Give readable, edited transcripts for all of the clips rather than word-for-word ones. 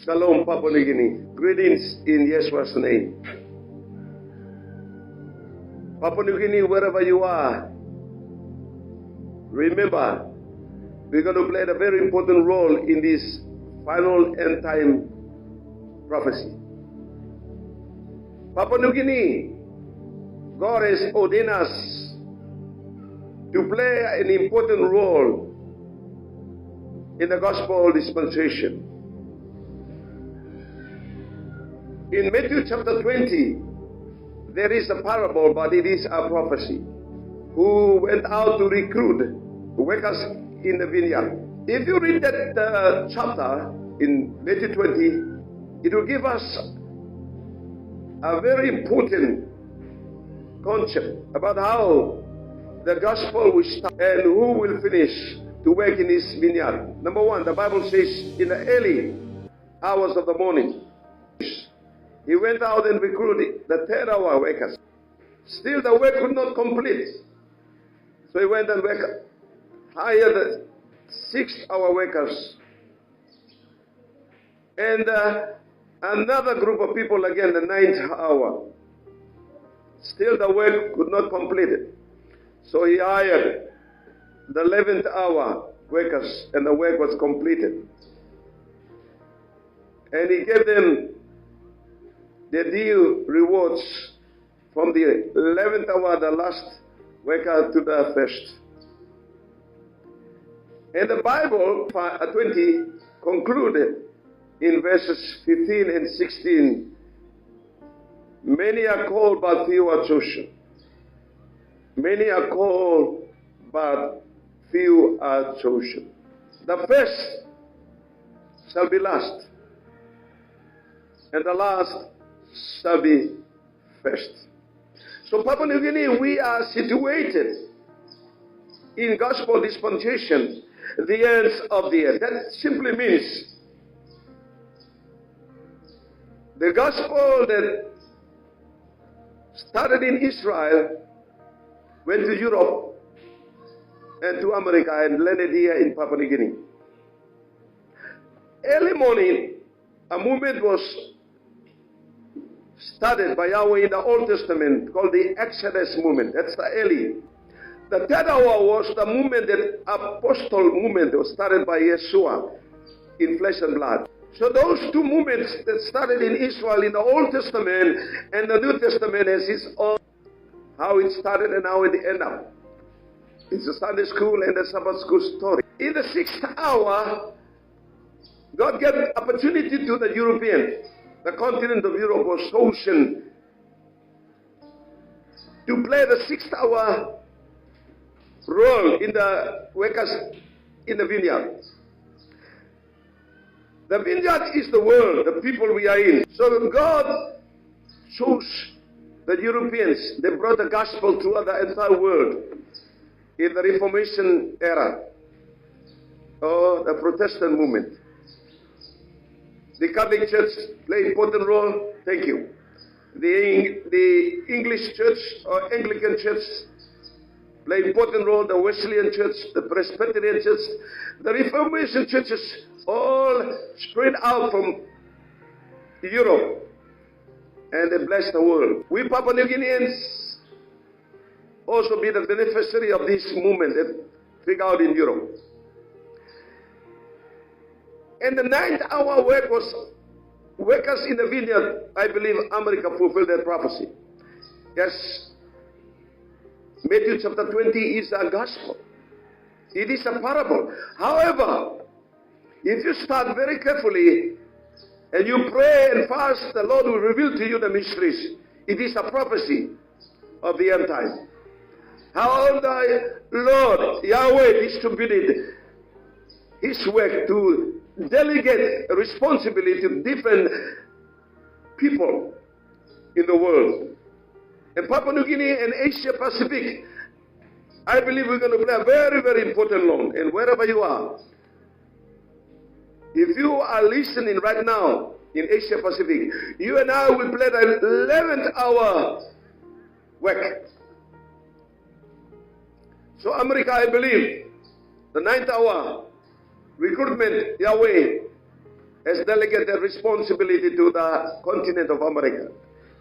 Shalom, Papua New Guinea. Greetings in Yeshua's name. Papua New Guinea, wherever you are, remember, we're going to play a very important role in this final end time prophecy. Papua New Guinea, God has ordained us to play an important role in the gospel dispensation. In Matthew chapter 20, there is a parable, but it is a prophecy, who went out to recruit workers in the vineyard. If you read that chapter in Matthew 20, it will give us a very important concept about how the gospel will start and who will finish to work in his vineyard. Number one, the Bible says in the early hours of the morning, he went out and recruited the third-hour workers. Still, the work could not complete. So he went and hired the sixth-hour workers. And another group of people again, the ninth hour. Still, the work could not complete it. So he hired the 11th hour workers, and the work was completed. And he gave them the due rewards from the 11th hour, the last worker, to the first. And the Bible 20 concluded in verses 15 and 16, many are called, but few are chosen. Many are called, but few are chosen. The first shall be last, and the last shall be first. So Papua New Guinea, we are situated in gospel dispensation, the ends of the earth. That simply means the gospel that started in Israel went to Europe and to America and landed here in Papua New Guinea. Early morning, a movement was started by Yahweh in the Old Testament called the Exodus movement. That's the early. The third hour was the movement, that apostle movement that was started by Yeshua in flesh and blood. So those two movements that started in Israel in the Old Testament and the New Testament has its own, how it started and how it ended up. It's a Sunday school and a Sabbath school story. In the sixth hour, God gave opportunity to the Europeans. The continent of Europe was chosen to play the sixth hour role in the workers in the vineyard. The vineyard is the world, the people we are in. So God chose the Europeans. They brought the gospel to the entire world in the Reformation era, or the Protestant movement. The Catholic Church played an important role. Thank you. The English Church or Anglican Church played an important role. The Wesleyan Church, the Presbyterian Church, the Reformation churches, all spread out from Europe, and they blessed the world. We Papua New Guineans also be the beneficiary of this movement that figured out in Europe. And the ninth hour work was workers in the vineyard. I believe America fulfilled that prophecy. Yes, Matthew chapter 20 is a gospel. It is a parable. However, if you start very carefully and you pray and fast, the Lord will reveal to you the mysteries. It is a prophecy of the end time. How the Lord, Yahweh, distributed his work to delegate responsibility to different people in the world. In Papua New Guinea and Asia Pacific, I believe we're going to play a very, very important role. And wherever you are, if you are listening right now in Asia Pacific, you and I will play the 11th hour work. So America, I believe, the 9th hour recruitment, Yahweh has delegated responsibility to the continent of America.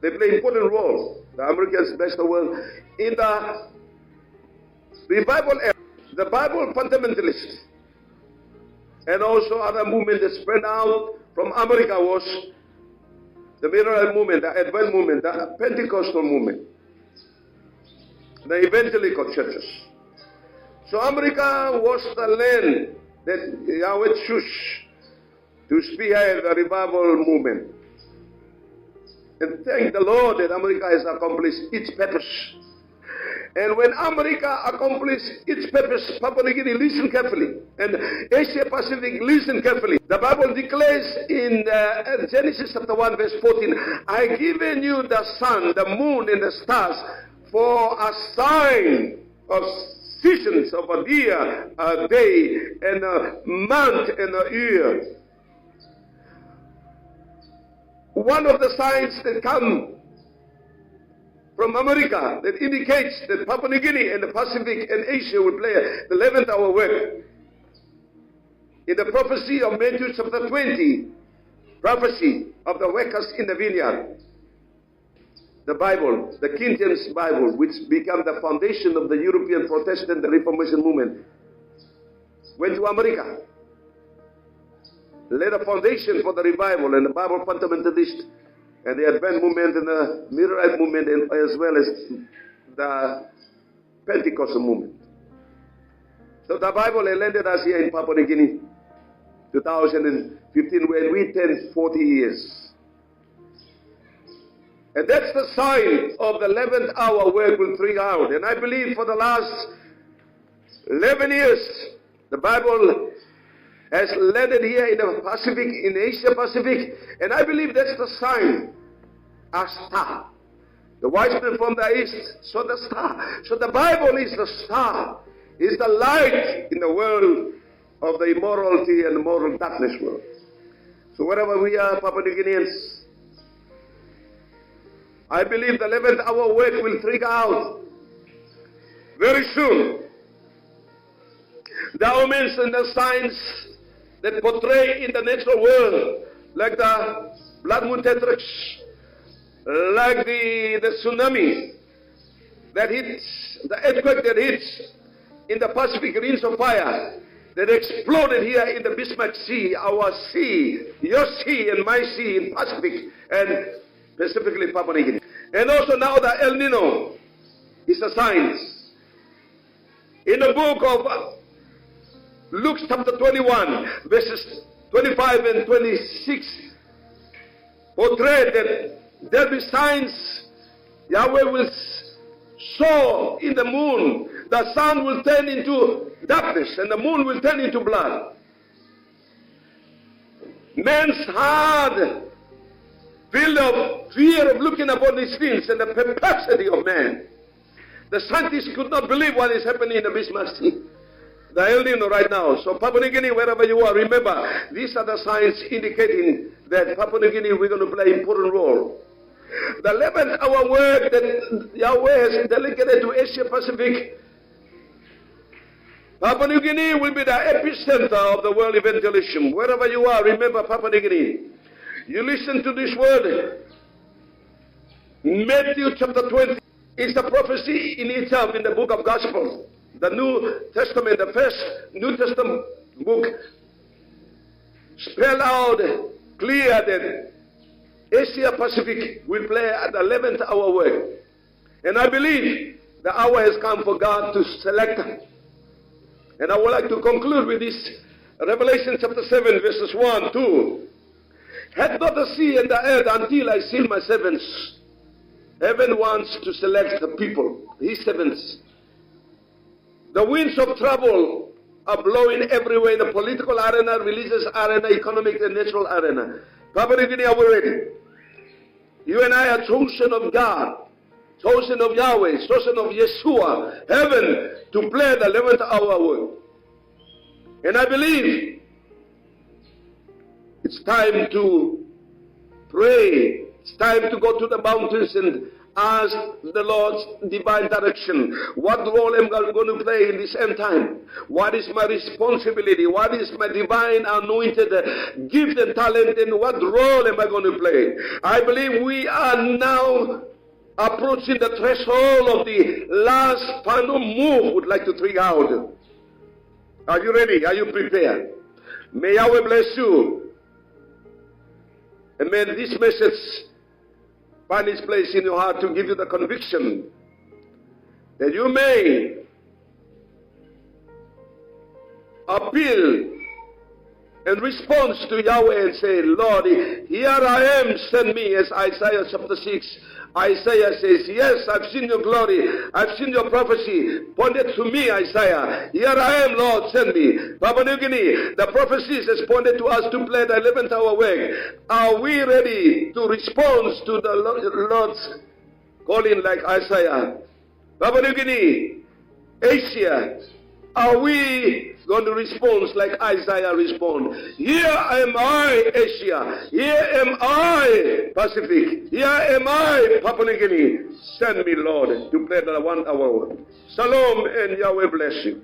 They play an important role. The Americans bless the world. In the revival era, the Bible fundamentalists and also other movements that spread out from America was the Mennonite movement, the Advent movement, the Pentecostal movement, the evangelical churches. So America was the land that Yahweh chose to spearhead the revival movement. And thank the Lord that America has accomplished its purpose. And when America accomplished its purpose, Papua New Guinea, listen carefully. And Asia Pacific, listen carefully. The Bible declares in Genesis chapter 1 verse 14, I have given you the sun, the moon, and the stars for a sign of seasons of a year, a day, and a month, and a year. One of the signs that come from America that indicates that Papua New Guinea and the Pacific and Asia will play the 11th hour work. In the prophecy of Matthew chapter 20, prophecy of the workers in the vineyard, the Bible, the King James Bible, which became the foundation of the European Protestant Reformation movement, went to America, laid a foundation for the revival and the Bible fundamentalist and the Advent movement and the Mennonite movement, and as well as the Pentecostal movement. So the Bible landed us here in Papua New Guinea, 2015, when we turned 40 years. And that's the sign of the 11th hour work will bring out. And I believe for the last 11 years, the Bible has landed here in the Pacific, in Asia Pacific, and I believe that's the sign, a star. The wise men from the east saw the star. So the Bible is the star, is the light in the world of the immorality and moral darkness world. So wherever we are, Papua New Guineans, I believe the 11th hour work will trigger out very soon. The omens and the signs that portray in the natural world, like the blood moon tetrach, like the tsunami that hits, the earthquake that hits in the Pacific, rings of fire that exploded here in the Bismarck Sea, our sea, your sea and my sea in Pacific, and specifically Papua New Guinea. And also now the El Nino is a sign. In the book of Luke chapter 21, verses 25 and 26, portray that there will be signs. Yahweh will show in the moon. The sun will turn into darkness and the moon will turn into blood. Man's heart filled of fear of looking upon these things and the perplexity of man. The scientists could not believe what is happening in the Bismarck Sea. The El Nino right now. So Papua New Guinea, wherever you are, remember, these are the signs indicating that Papua New Guinea, we're going to play an important role. The 11th hour work that Yahweh has delegated to Asia Pacific, Papua New Guinea will be the epicenter of the world evangelism. Wherever you are, remember Papua New Guinea. You listen to this word. Matthew chapter 20 is the prophecy in itself in the book of Gospel. The New Testament, the first New Testament book, spell out clear that Asia Pacific will play at the 11th hour work. And I believe the hour has come for God to select. And I would like to conclude with this. Revelation chapter 7 verses 1, 2. Had not the sea and the earth until I seal my servants. Heaven wants to select the people, his servants. The winds of trouble are blowing everywhere in the political arena, religious arena, economic and natural arena. Papua New Guinea, are we ready? You and I are chosen of God, chosen of Yahweh, chosen of Yeshua, heaven, to play the 11th hour work. And I believe it's time to pray. It's time to go to the mountains and ask the Lord's divine direction. What role am I going to play in this end time? What is my responsibility? What is my divine anointed gift and talent, and what role am I going to play? I believe we are now approaching the threshold of the last final move would like to trigger out. Are you ready? Are you prepared? May Yahweh bless you. And may this message find its place in your heart to give you the conviction that you may appeal in response to Yahweh and say, Lord, here I am, send me, as Isaiah chapter 6. Isaiah says, yes, I've seen your glory. I've seen your prophecy pointed to me, Isaiah. Here I am, Lord, send me. Papua New Guinea, the prophecies has pointed to us to play the 11th hour work. Are we ready to respond to the Lord's calling like Isaiah? Papua New Guinea, Asia, are we going to respond like Isaiah respond? Here am I, Asia. Here am I, Pacific. Here am I, Papua New Guinea. Send me, Lord, to play the 1 hour word. Shalom, and Yahweh bless you.